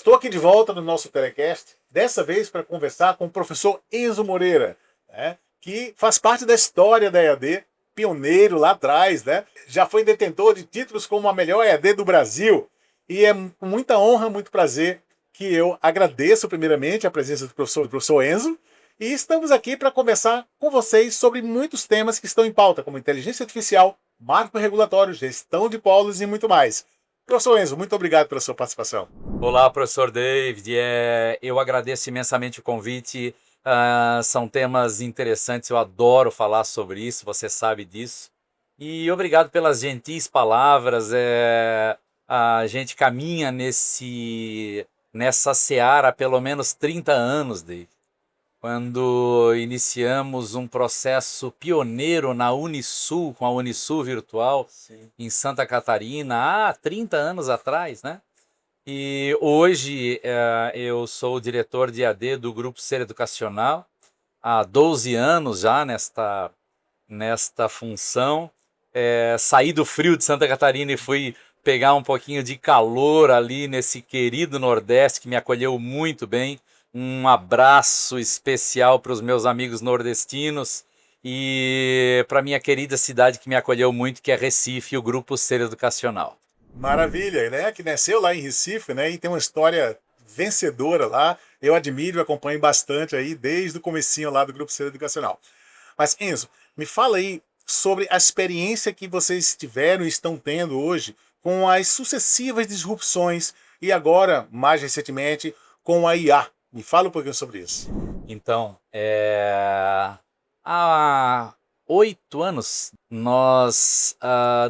Estou aqui de volta no nosso telecast, dessa vez para conversar com o professor Enzo Moreira, né, que faz parte da história da EAD, pioneiro lá atrás, né? Já foi detentor de títulos como a melhor EAD do Brasil. E é com muita honra, muito prazer que eu agradeço primeiramente a presença do professor Enzo. E estamos aqui para conversar com vocês sobre muitos temas que estão em pauta, como inteligência artificial, marco regulatório, gestão de polos e muito mais. Professor Enzo, muito obrigado pela sua participação. Olá, professor David. Eu agradeço imensamente o convite. São temas interessantes, eu adoro falar sobre isso, você sabe disso. E obrigado pelas gentis palavras. A gente caminha nessa seara há pelo menos 30 anos, David. Quando iniciamos um processo pioneiro na Unisul, com a Unisul Virtual, Sim. em Santa Catarina, há 30 anos atrás, né? E hoje eu sou o diretor de AD do Grupo Ser Educacional, há 12 anos já nesta função. Saí do frio de Santa Catarina e fui pegar um pouquinho de calor ali nesse querido Nordeste que me acolheu muito bem. Um abraço especial para os meus amigos nordestinos e para minha querida cidade que me acolheu muito, que é Recife, o Grupo Ser Educacional. Maravilha, né? Que nasceu lá em Recife, né? E tem uma história vencedora lá. Eu admiro e acompanho bastante aí desde o comecinho lá do Grupo Ser Educacional. Mas, Enzo, me fala aí sobre a experiência que vocês tiveram e estão tendo hoje com as sucessivas disrupções e agora, mais recentemente, com a IA. Me fala um pouquinho sobre isso. Então, há 8 anos nós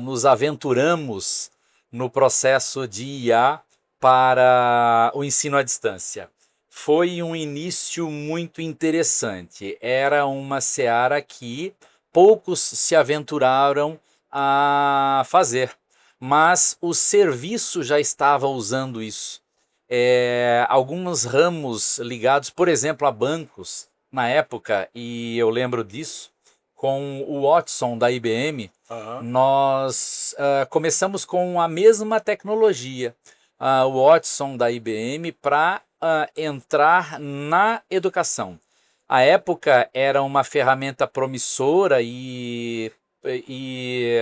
nos aventuramos no processo de IA para o ensino à distância. Foi um início muito interessante. Era uma seara que poucos se aventuraram a fazer, mas o serviço já estava usando isso. Alguns ramos ligados, por exemplo, a bancos, na época, e eu lembro disso, com o Watson da IBM, Aham. nós começamos com a mesma tecnologia, o Watson da IBM, para entrar na educação. A época era uma ferramenta promissora e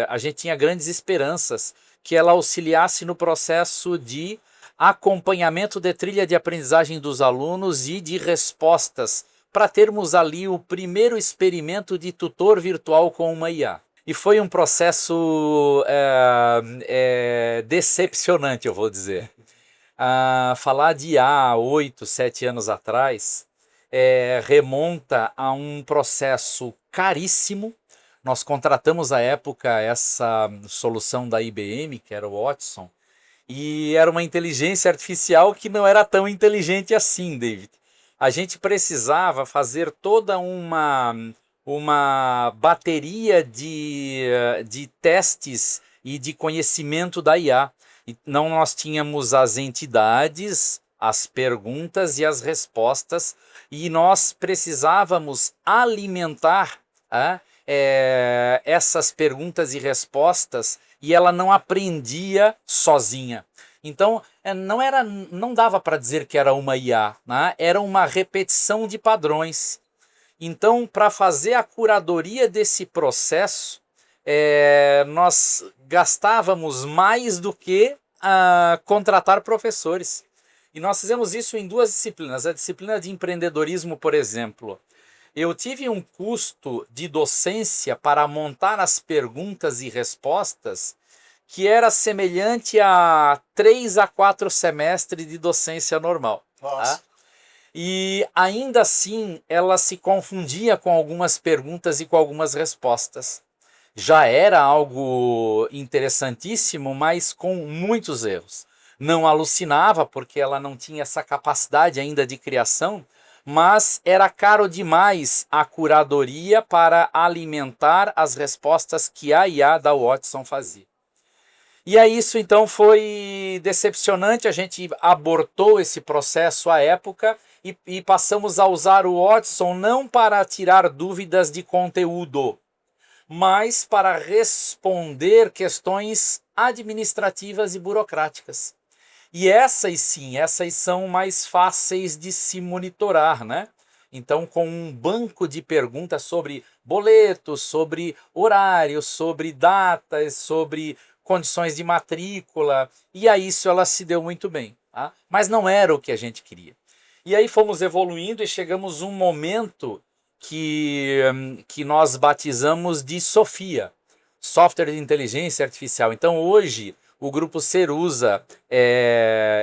a gente tinha grandes esperanças que ela auxiliasse no processo de acompanhamento de trilha de aprendizagem dos alunos e de respostas, para termos ali o primeiro experimento de tutor virtual com uma IA. E foi um processo decepcionante, eu vou dizer. Falar de IA há 8, 7 anos atrás remonta a um processo caríssimo. Nós contratamos à época essa solução da IBM, que era o Watson, e era uma inteligência artificial que não era tão inteligente assim, David. A gente precisava fazer toda uma bateria de testes e de conhecimento da IA. Não, nós tínhamos as entidades, as perguntas e as respostas, e nós precisávamos alimentar essas perguntas e respostas, e ela não aprendia sozinha. Então, não dava para dizer que era uma IA, né? Era uma repetição de padrões. Então, para fazer a curadoria desse processo, nós gastávamos mais do que contratar professores. E nós fizemos isso em 2 disciplinas. A disciplina de empreendedorismo, por exemplo. Eu tive um custo de docência para montar as perguntas e respostas que era semelhante a 3 a 4 semestres de docência normal. Nossa. Tá? E ainda assim ela se confundia com algumas perguntas e com algumas respostas. Já era algo interessantíssimo, mas com muitos erros. Não alucinava porque ela não tinha essa capacidade ainda de criação, mas era caro demais a curadoria para alimentar as respostas que a IA da Watson fazia. E aí isso então foi decepcionante, a gente abortou esse processo à época e passamos a usar o Watson não para tirar dúvidas de conteúdo, mas para responder questões administrativas e burocráticas. E essas sim, essas são mais fáceis de se monitorar, né? Então, com um banco de perguntas sobre boletos, sobre horários, sobre datas, sobre condições de matrícula, e a isso ela se deu muito bem, tá? Mas não era o que a gente queria. E aí fomos evoluindo e chegamos a um momento que nós batizamos de Sofia, Software de Inteligência Artificial. Então hoje o Grupo Ser usa,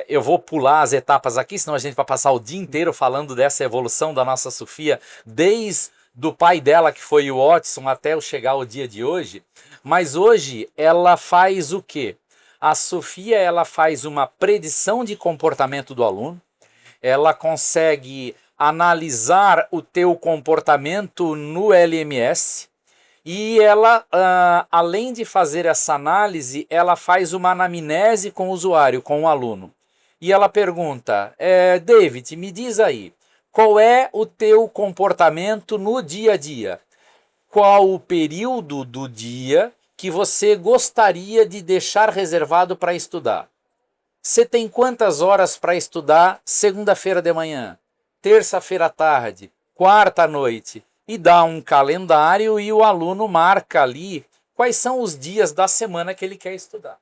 eu vou pular as etapas aqui, senão a gente vai passar o dia inteiro falando dessa evolução da nossa Sofia, desde do pai dela, que foi o Watson, até eu chegar ao dia de hoje. Mas hoje ela faz o quê? A Sofia ela faz uma predição de comportamento do aluno, ela consegue analisar o teu comportamento no LMS e ela, além de fazer essa análise, ela faz uma anamnese com o usuário, com o aluno. E ela pergunta, David, me diz aí, qual é o teu comportamento no dia a dia? Qual o período do dia que você gostaria de deixar reservado para estudar? Você tem quantas horas para estudar segunda-feira de manhã, terça-feira à tarde, quarta à noite? E dá um calendário e o aluno marca ali quais são os dias da semana que ele quer estudar.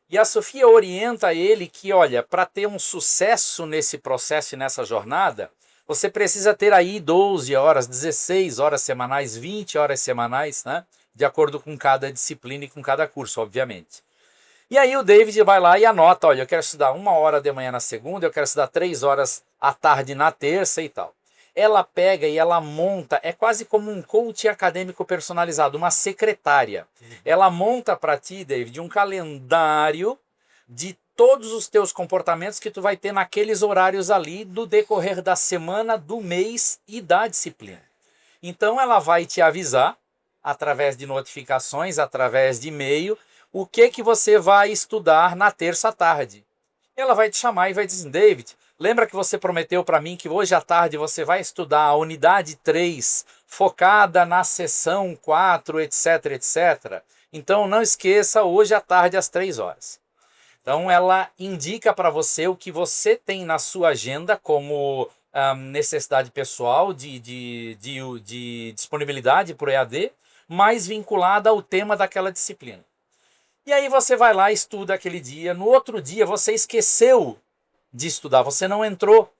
E a Sofia orienta ele que, olha, para ter um sucesso nesse processo e nessa jornada, você precisa ter aí 12 horas, 16 horas semanais, 20 horas semanais, né? De acordo com cada disciplina e com cada curso, obviamente. E aí o David vai lá e anota, olha, eu quero estudar 1 hora de manhã na segunda, eu quero estudar 3 horas à tarde na terça e tal. Ela pega e ela monta, é quase como um coach acadêmico personalizado, uma secretária. Ela monta para ti, David, um calendário de todos os teus comportamentos que tu vai ter naqueles horários ali do decorrer da semana, do mês e da disciplina. Então ela vai te avisar, através de notificações, através de e-mail, o que você vai estudar na terça à tarde. Ela vai te chamar e vai dizer, David, lembra que você prometeu para mim que hoje à tarde você vai estudar a unidade 3, focada na sessão 4, etc, etc. Então não esqueça, hoje à tarde às 3 horas. Então ela indica para você o que você tem na sua agenda como necessidade pessoal de disponibilidade para o EAD, mais vinculada ao tema daquela disciplina. E aí você vai lá e estuda aquele dia. No outro dia você esqueceu de estudar, você não entrou.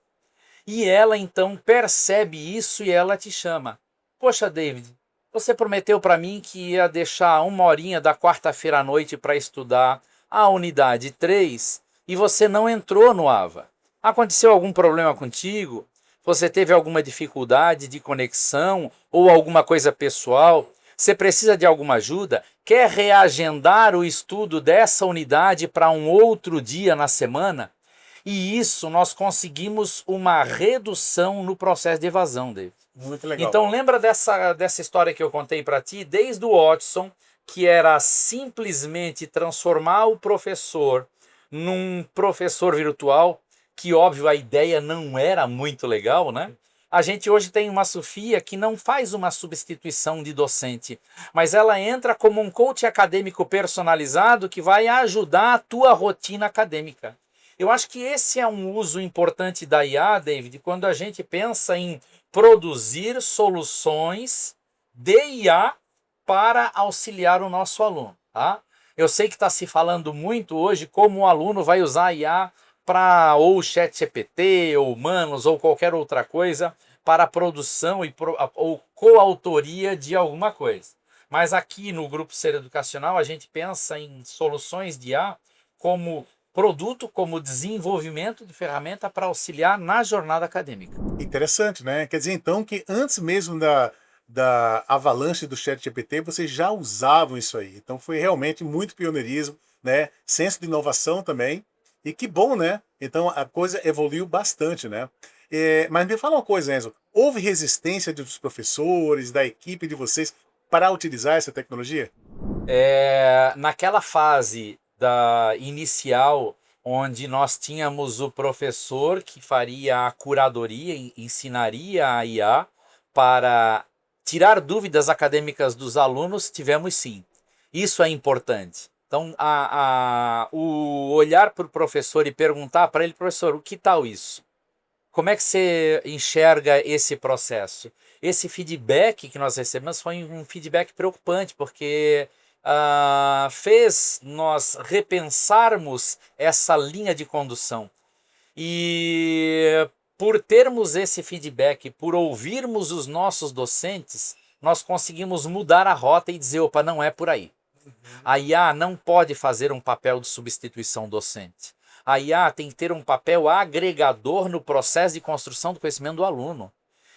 E ela então percebe isso e ela te chama. Poxa, David, você prometeu para mim que ia deixar 1 horinha da quarta-feira à noite para estudar a unidade 3 e você não entrou no AVA. Aconteceu algum problema contigo? Você teve alguma dificuldade de conexão ou alguma coisa pessoal? Você precisa de alguma ajuda? Quer reagendar o estudo dessa unidade para um outro dia na semana? E isso nós conseguimos uma redução no processo de evasão, David. Muito legal. Então lembra dessa história que eu contei para ti, desde o Watson, que era simplesmente transformar o professor num professor virtual, que óbvio a ideia não era muito legal, né? A gente hoje tem uma Sofia que não faz uma substituição de docente, mas ela entra como um coach acadêmico personalizado que vai ajudar a tua rotina acadêmica. Eu acho que esse é um uso importante da IA, David, quando a gente pensa em produzir soluções de IA para auxiliar o nosso aluno, tá? Eu sei que está se falando muito hoje como o aluno vai usar a IA para ou o ChatGPT, ou Humanos, ou qualquer outra coisa, para a produção ou coautoria de alguma coisa. Mas aqui no Grupo Ser Educacional, a gente pensa em soluções de IA como produto, como desenvolvimento de ferramenta para auxiliar na jornada acadêmica. Interessante, né? Quer dizer, então, que antes mesmo da avalanche do ChatGPT, vocês já usavam isso aí. Então foi realmente muito pioneirismo, né? Senso de inovação também. E que bom, né? Então a coisa evoluiu bastante, né? Mas me fala uma coisa, Enzo. Houve resistência dos professores, da equipe de vocês para utilizar essa tecnologia? Naquela fase inicial, onde nós tínhamos o professor que faria a curadoria, ensinaria a IA para tirar dúvidas acadêmicas dos alunos, tivemos sim. Isso é importante. Então, o olhar para o professor e perguntar para ele, professor, o que tal isso? Como é que você enxerga esse processo? Esse feedback que nós recebemos foi um feedback preocupante, porque fez nós repensarmos essa linha de condução. E por termos esse feedback, por ouvirmos os nossos docentes, nós conseguimos mudar a rota e dizer, opa, não é por aí. A IA não pode fazer um papel de substituição docente. A IA tem que ter um papel agregador no processo de construção do conhecimento do aluno.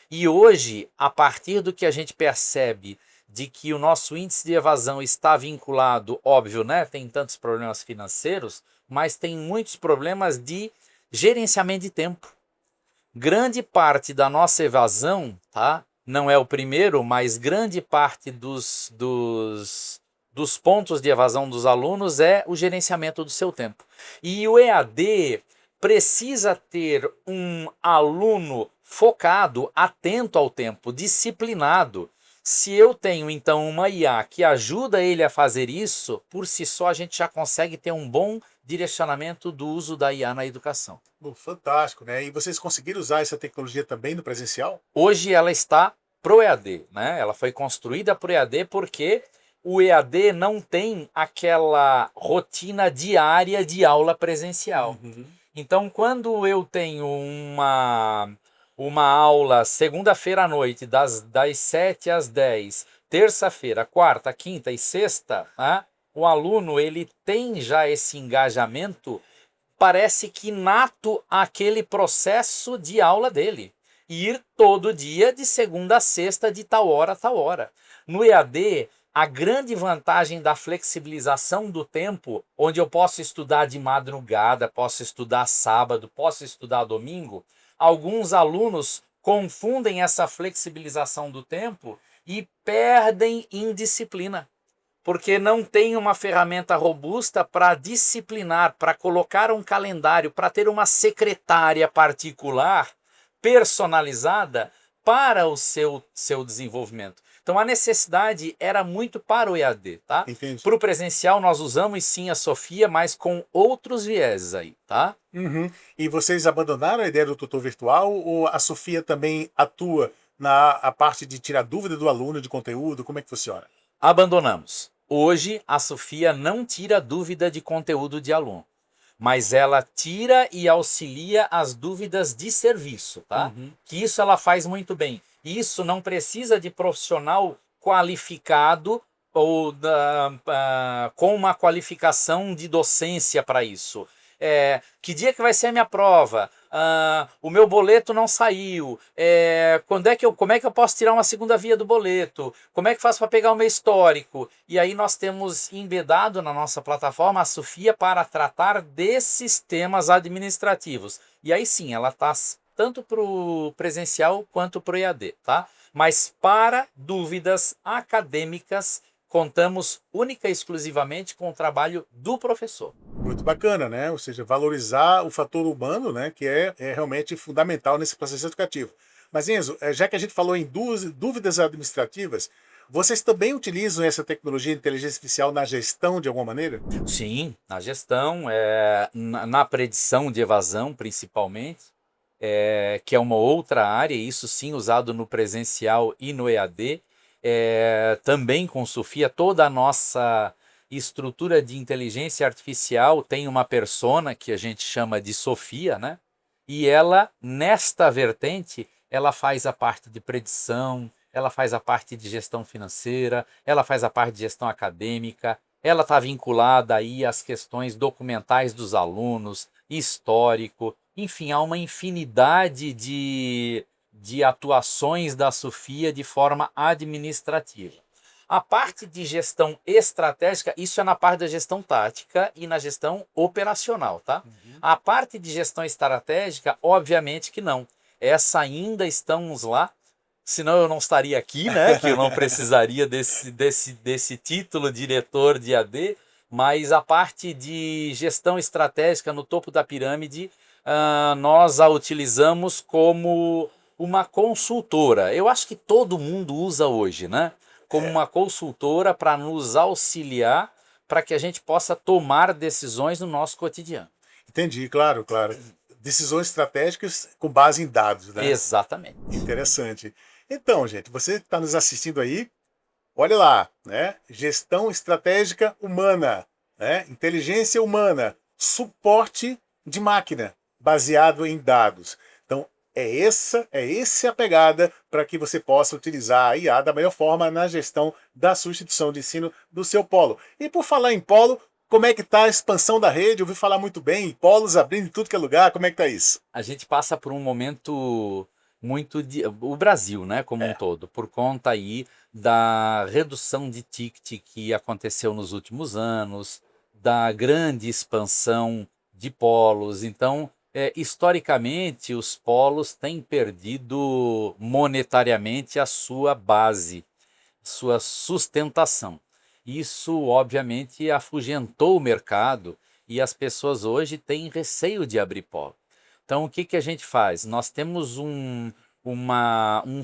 E hoje, a partir do que a gente percebe de que o nosso índice de evasão está vinculado, óbvio, né? Tem tantos problemas financeiros, mas tem muitos problemas de gerenciamento de tempo. Grande parte da nossa evasão, tá? Não é o primeiro, mas grande parte dos pontos de evasão dos alunos é o gerenciamento do seu tempo. E o EAD precisa ter um aluno focado, atento ao tempo, disciplinado. Se eu tenho, então, uma IA que ajuda ele a fazer isso, por si só a gente já consegue ter um bom direcionamento do uso da IA na educação. Fantástico, né? E vocês conseguiram usar essa tecnologia também no presencial? Hoje ela está pro EAD, né? Ela foi construída pro EAD porque o EAD não tem aquela rotina diária de aula presencial. Então, quando eu tenho uma aula segunda-feira à noite, das 7 às 10, terça-feira, quarta, quinta e sexta, né, o aluno ele tem já esse engajamento, parece que inato aquele processo de aula dele. Ir todo dia, de segunda a sexta, de tal hora a tal hora. No EAD, a grande vantagem da flexibilização do tempo, onde eu posso estudar de madrugada, posso estudar sábado, posso estudar domingo, alguns alunos confundem essa flexibilização do tempo e perdem em disciplina, porque não tem uma ferramenta robusta para disciplinar, para colocar um calendário, para ter uma secretária particular, personalizada, para o seu desenvolvimento. Então a necessidade era muito para o EAD, tá? Para o presencial nós usamos sim a Sofia, mas com outros vieses aí, tá? E vocês abandonaram a ideia do tutor virtual ou a Sofia também atua na parte de tirar dúvida do aluno de conteúdo? Como é que funciona? Abandonamos. Hoje a Sofia não tira dúvida de conteúdo de aluno, mas ela tira e auxilia as dúvidas de serviço, tá? Que isso ela faz muito bem. Isso não precisa de profissional qualificado ou com uma qualificação de docência para isso. Que dia que vai ser a minha prova? O meu boleto não saiu. Como é que eu posso tirar uma segunda via do boleto? Como é que faço para pegar o meu histórico? E aí nós temos embedado na nossa plataforma a Sofia para tratar desses temas administrativos. E aí sim, ela está tanto para o presencial quanto para o EAD, tá? Mas para dúvidas acadêmicas, contamos única e exclusivamente com o trabalho do professor. Muito bacana, né? Ou seja, valorizar o fator humano, né? Que é realmente fundamental nesse processo educativo. Mas Enzo, já que a gente falou em dúvidas administrativas, vocês também utilizam essa tecnologia de inteligência artificial na gestão de alguma maneira? Sim, na gestão, na predição de evasão principalmente, que é uma outra área, isso sim usado no presencial e no EAD. Também com Sofia, toda a nossa estrutura de inteligência artificial tem uma persona que a gente chama de Sofia, né? E ela, nesta vertente, ela faz a parte de predição, ela faz a parte de gestão financeira, ela faz a parte de gestão acadêmica, ela está vinculada aí às questões documentais dos alunos, histórico, enfim, há uma infinidade de atuações da Sofia de forma administrativa. A parte de gestão estratégica, isso é na parte da gestão tática e na gestão operacional, tá? A parte de gestão estratégica, obviamente que não. Essa ainda estamos lá, senão eu não estaria aqui, né? Que eu não precisaria desse título diretor de AD, mas a parte de gestão estratégica no topo da pirâmide, nós a utilizamos como uma consultora. Eu acho que todo mundo usa hoje, né? Como uma consultora para nos auxiliar, para que a gente possa tomar decisões no nosso cotidiano. Entendi, claro, claro. Decisões estratégicas com base em dados, né? Exatamente. Interessante. Então, gente, você que está nos assistindo aí, olha lá, né? Gestão estratégica humana, né? Inteligência humana, suporte de máquina, baseado em dados. Então, essa a pegada para que você possa utilizar a IA da melhor forma na gestão da substituição de ensino do seu polo. E por falar em polo, como é que está a expansão da rede? Eu ouvi falar muito bem, em polos abrindo em tudo que é lugar, como é que está isso? A gente passa por um momento o Brasil, né, como um todo, por conta aí da redução de ticket que aconteceu nos últimos anos, da grande expansão de polos. Então, historicamente, os polos têm perdido monetariamente a sua base, sua sustentação. Isso, obviamente, afugentou o mercado e as pessoas hoje têm receio de abrir polo. Então, o que, que a gente faz? Nós temos um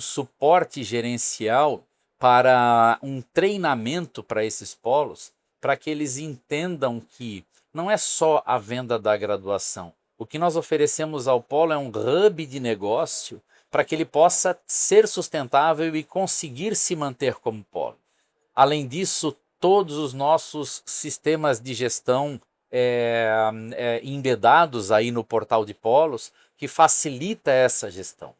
suporte gerencial para um treinamento para esses polos, para que eles entendam que não é só a venda da graduação. O que nós oferecemos ao polo é um hub de negócio para que ele possa ser sustentável e conseguir se manter como polo. Além disso, todos os nossos sistemas de gestão embedados aí no portal de polos, que facilita essa gestão.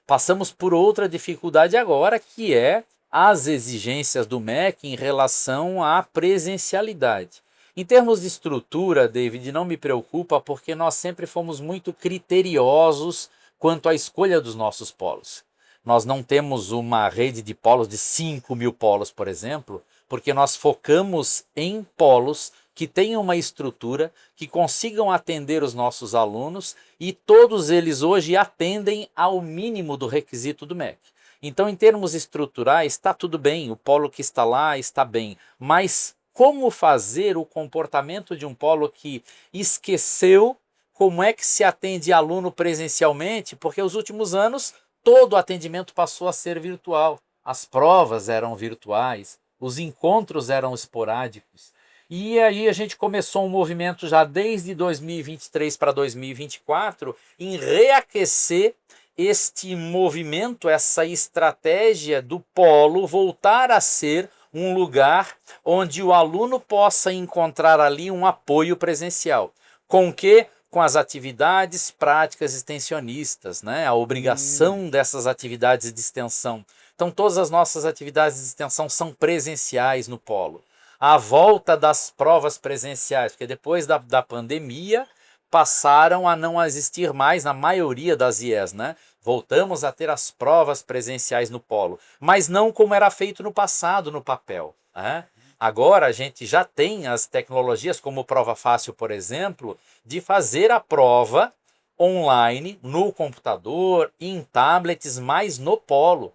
Passamos por outra dificuldade agora, que é as exigências do MEC em relação à presencialidade. Em termos de estrutura, David, não me preocupa, porque nós sempre fomos muito criteriosos quanto à escolha dos nossos polos. Nós não temos uma rede de polos de 5.000 polos, por exemplo, porque nós focamos em polos que tenham uma estrutura, que consigam atender os nossos alunos, e todos eles hoje atendem ao mínimo do requisito do MEC. Então, em termos estruturais, está tudo bem, o polo que está lá está bem, mas como fazer o comportamento de um polo que esqueceu como é que se atende aluno presencialmente? Porque os últimos anos todo o atendimento passou a ser virtual, as provas eram virtuais, os encontros eram esporádicos. E aí a gente começou um movimento já desde 2023 para 2024 em reaquecer este movimento, essa estratégia do polo voltar a ser um lugar onde o aluno possa encontrar ali um apoio presencial. Com o quê? Com as atividades práticas extensionistas, né? A obrigação dessas atividades de extensão. Então todas as nossas atividades de extensão são presenciais no polo. A volta das provas presenciais, porque depois da pandemia passaram a não existir mais na maioria das IES, né? Voltamos a ter as provas presenciais no polo, mas não como era feito no passado no papel, né? Agora a gente já tem as tecnologias, como Prova Fácil, por exemplo, de fazer a prova online no computador, em tablets, mas no polo.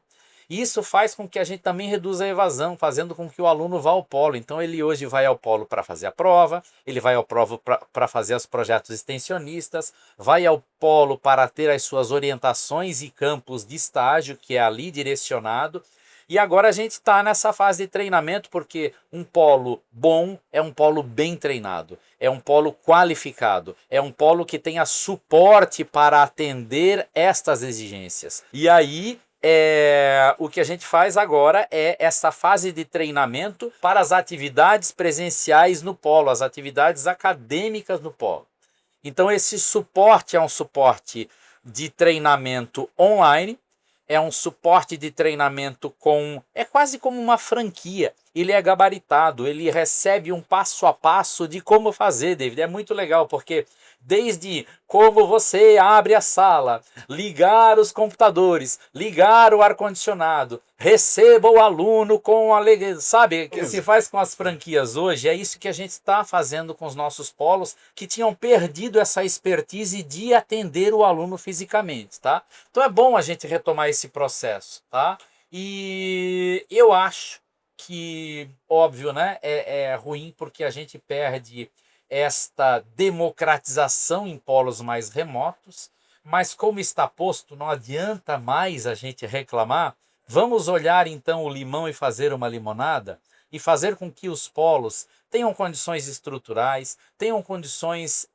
Isso faz com que a gente também reduza a evasão, fazendo com que o aluno vá ao polo. Então ele hoje vai ao polo para fazer a prova, ele vai ao polo para fazer os projetos extensionistas, vai ao polo para ter as suas orientações e campos de estágio, que é ali direcionado. E agora a gente está nessa fase de treinamento, porque um polo bom é um polo bem treinado, é um polo qualificado, é um polo que tenha suporte para atender estas exigências. E aí o que a gente faz agora é essa fase de treinamento para as atividades presenciais no polo, as atividades acadêmicas no polo. Então esse suporte é um suporte de treinamento online, é um suporte de treinamento é quase como uma franquia. Ele é gabaritado, ele recebe um passo a passo de como fazer, David. É muito legal, porque desde como você abre a sala, ligar os computadores, ligar o ar-condicionado, receba o aluno com alegria, sabe? Que se faz com as franquias hoje, é isso que a gente está fazendo com os nossos polos, que tinham perdido essa expertise de atender o aluno fisicamente, tá? Então é bom a gente retomar esse processo, tá? E eu acho que, óbvio, né, é ruim porque a gente perde esta democratização em polos mais remotos, mas como está posto, não adianta mais a gente reclamar. Vamos olhar então o limão e fazer uma limonada, e fazer com que os polos tenham condições estruturais, tenham condições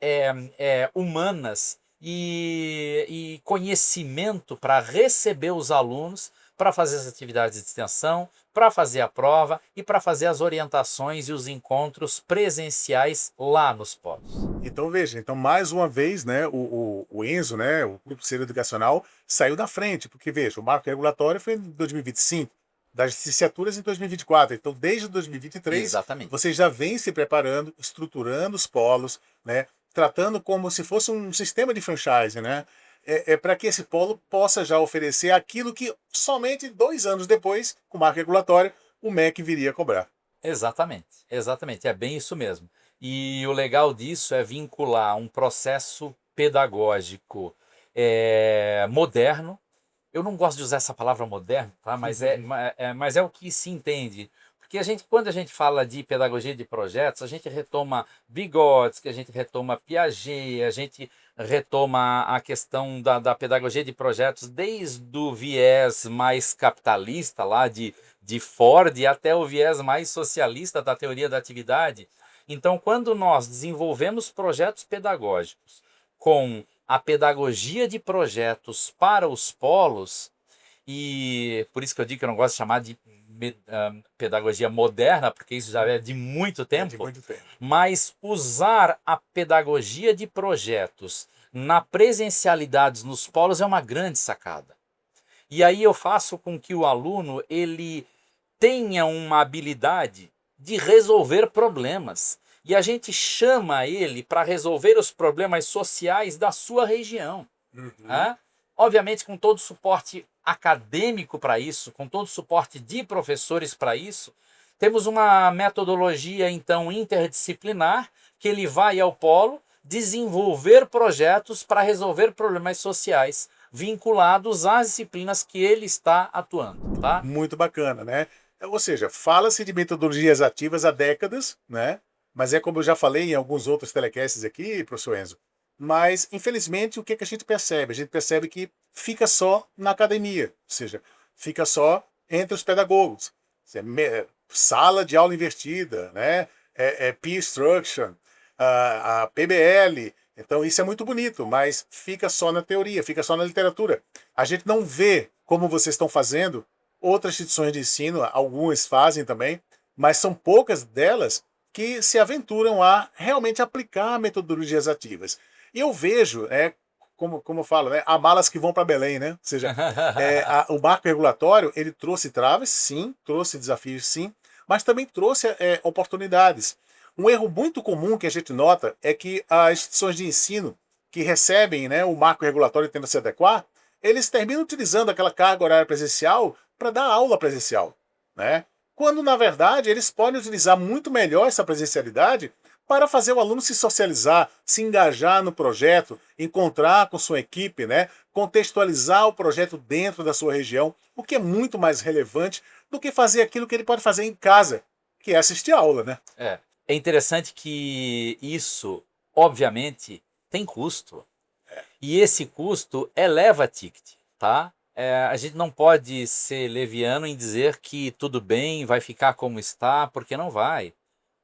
humanas e conhecimento para receber os alunos, para fazer as atividades de extensão, para fazer a prova e para fazer as orientações e os encontros presenciais lá nos polos. Então veja, então mais uma vez, né, o Enzo, né, o Grupo Ser Educacional, saiu da frente, porque veja, o marco regulatório foi em 2025, das licenciaturas em 2024, então desde 2023 Exatamente. vocês já vêm se preparando, estruturando os polos, né, tratando como se fosse um sistema de franchise, né, para que esse polo possa já oferecer aquilo que somente 2 anos depois, com o marco regulatório, o MEC viria a cobrar. Exatamente, exatamente, é bem isso mesmo. E o legal disso é vincular um processo pedagógico moderno. Eu não gosto de usar essa palavra moderno, tá? Mas é o que se entende. Porque quando a gente fala de pedagogia de projetos, a gente retoma Vygotsky, a gente retoma Piaget, a gente retoma a questão da pedagogia de projetos desde o viés mais capitalista lá de Ford até o viés mais socialista da teoria da atividade. Então, quando nós desenvolvemos projetos pedagógicos com a pedagogia de projetos para os polos, e por isso que eu digo que eu não gosto de chamar de pedagogia moderna, porque isso já é de muito tempo, de muito tempo. Mas usar a pedagogia de projetos na presencialidade nos polos é uma grande sacada. E aí eu faço com que o aluno ele tenha uma habilidade de resolver problemas. E a gente chama ele para resolver os problemas sociais da sua região. Né? Obviamente com todo o suporte acadêmico para isso, com todo o suporte de professores para isso. Temos uma metodologia, então, interdisciplinar, que ele vai ao polo desenvolver projetos para resolver problemas sociais vinculados às disciplinas que ele está atuando. Tá? Muito bacana, né? Ou seja, fala-se de metodologias ativas há décadas, né? Mas é como eu já falei em alguns outros telecasts aqui, professor Enzo. Mas, infelizmente, o que a gente percebe? A gente percebe que fica só na academia, ou seja, fica só entre os pedagogos. Sala de aula invertida, né? Peer Instruction, a PBL. Então, isso é muito bonito, mas fica só na teoria, fica só na literatura. A gente não vê como vocês estão fazendo. Outras instituições de ensino, algumas fazem também, mas são poucas delas que se aventuram a realmente aplicar metodologias ativas. E eu vejo, como eu falo, né, há malas que vão para Belém, né? Ou seja, o marco regulatório, ele trouxe traves, sim, trouxe desafios, sim, mas também trouxe oportunidades. Um erro muito comum que a gente nota é que as instituições de ensino que recebem, né, o marco regulatório tendo a se adequar, eles terminam utilizando aquela carga horária presencial para dar aula presencial, né? Quando, na verdade, eles podem utilizar muito melhor essa presencialidade para fazer o aluno se socializar, se engajar no projeto, encontrar com sua equipe, né? Contextualizar o projeto dentro da sua região, o que é muito mais relevante do que fazer aquilo que ele pode fazer em casa, que é assistir a aula, né? É interessante que isso, obviamente, tem custo. E esse custo eleva ticket, tá? A gente não pode ser leviano em dizer que tudo bem, vai ficar como está, porque não vai.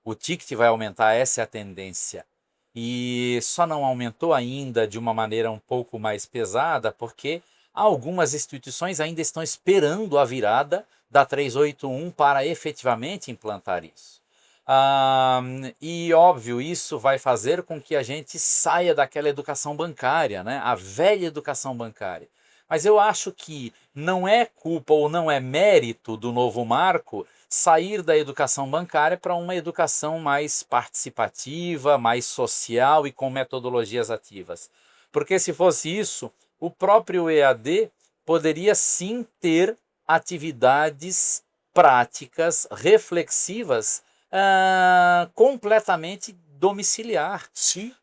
O ticket vai aumentar, essa é a tendência. E só não aumentou ainda de uma maneira um pouco mais pesada, porque algumas instituições ainda estão esperando a virada da 381 para efetivamente implantar isso. E óbvio, isso vai fazer com que a gente saia daquela educação bancária, né? A velha educação bancária. Mas eu acho que não é culpa ou não é mérito do novo marco sair da educação bancária para uma educação mais participativa, mais social e com metodologias ativas. Porque se fosse isso, o próprio EAD poderia sim ter atividades práticas, reflexivas, completamente domiciliar. Sim.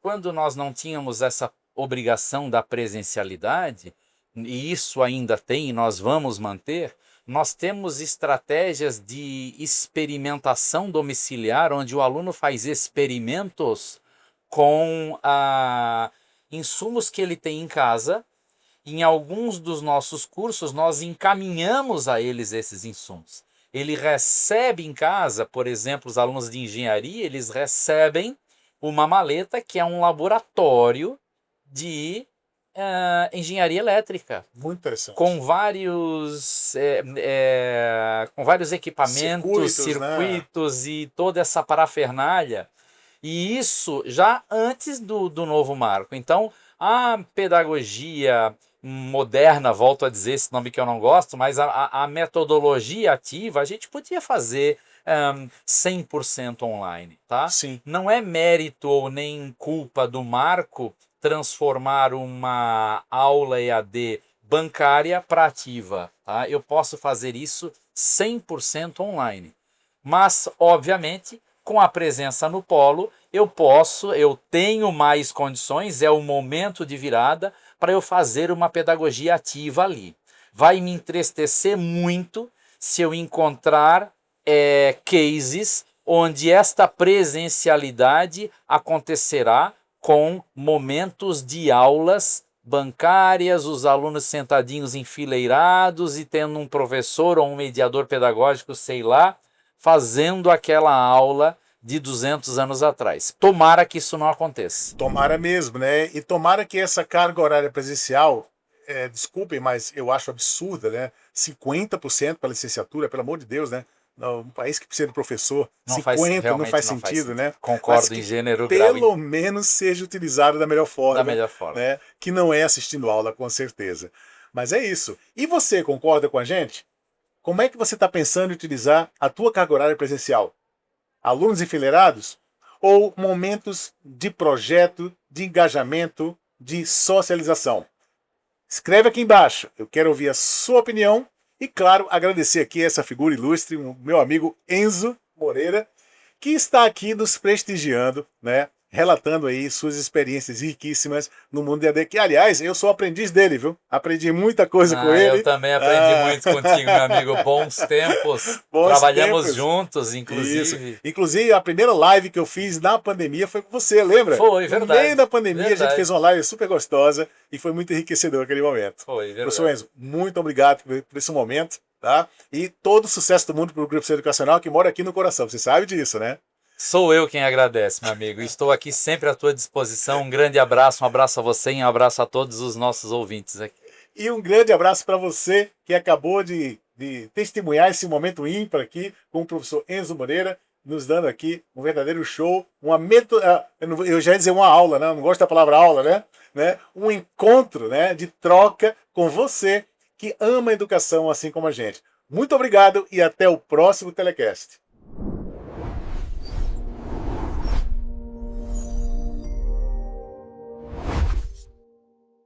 Quando nós não tínhamos essa obrigação da presencialidade, e isso ainda tem e nós vamos manter, nós temos estratégias de experimentação domiciliar, onde o aluno faz experimentos com insumos que ele tem em casa. Em alguns dos nossos cursos, nós encaminhamos a eles esses insumos. ele recebe em casa, por exemplo, os alunos de engenharia, eles recebem uma maleta que é um laboratório de engenharia elétrica, Muito interessante. com vários equipamentos, circuitos, né? E toda essa parafernália. E isso já antes do novo marco. Então, a pedagogia moderna, volto a dizer esse nome que eu não gosto, mas a metodologia ativa, a gente podia fazer 100% online, tá? Sim. Não é mérito ou nem culpa do marco transformar uma aula EAD bancária para ativa, tá? Eu posso fazer isso 100% online. Mas, obviamente, com a presença no polo, eu tenho mais condições, é o momento de virada para eu fazer uma pedagogia ativa ali. Vai me entristecer muito se eu encontrar cases onde esta presencialidade acontecerá com momentos de aulas bancárias, os alunos sentadinhos enfileirados e tendo um professor ou um mediador pedagógico, sei lá, fazendo aquela aula de 200 anos atrás. Tomara que isso não aconteça. Tomara mesmo, né? E tomara que essa carga horária presencial, desculpem, mas eu acho absurda, né? 50% para licenciatura, pelo amor de Deus, né? Um país que precisa de professor, não 50 não faz não sentido, né? Concordo em gênero, grau. Pelo menos seja utilizado da melhor forma. Da melhor forma. Né? Que não é assistindo aula, com certeza. Mas é isso. E você concorda com a gente? Como é que você está pensando em utilizar a tua carga horária presencial? Alunos enfileirados? Ou momentos de projeto, de engajamento, de socialização? Escreve aqui embaixo. Eu quero ouvir a sua opinião. E, claro, agradecer aqui essa figura ilustre, o meu amigo Enzo Moreira, que está aqui nos prestigiando, né? Relatando aí suas experiências riquíssimas no mundo de EAD, que, aliás, eu sou aprendiz dele, viu? Aprendi muita coisa com ele. Eu também aprendi muito contigo, meu amigo. Bons tempos. Trabalhamos juntos, inclusive. Isso. Inclusive, a primeira live que eu fiz na pandemia foi com você, lembra? Foi, verdade. No meio da pandemia, a gente fez uma live super gostosa e foi muito enriquecedor aquele momento. Foi, verdade. Professor Enzo, muito obrigado por esse momento, tá? E todo o sucesso do mundo para o Grupo Educacional, que mora aqui no coração. Você sabe disso, né? Sou eu quem agradece, meu amigo. Estou aqui sempre à tua disposição. Um grande abraço, um abraço a você e um abraço a todos os nossos ouvintes aqui. E um grande abraço para você que acabou de testemunhar esse momento ímpar aqui com o professor Enzo Moreira, nos dando aqui um verdadeiro show, eu já ia dizer uma aula, né? Eu não gosto da palavra aula, né? Um encontro, né, de troca com você que ama a educação assim como a gente. Muito obrigado e até o próximo Telecast.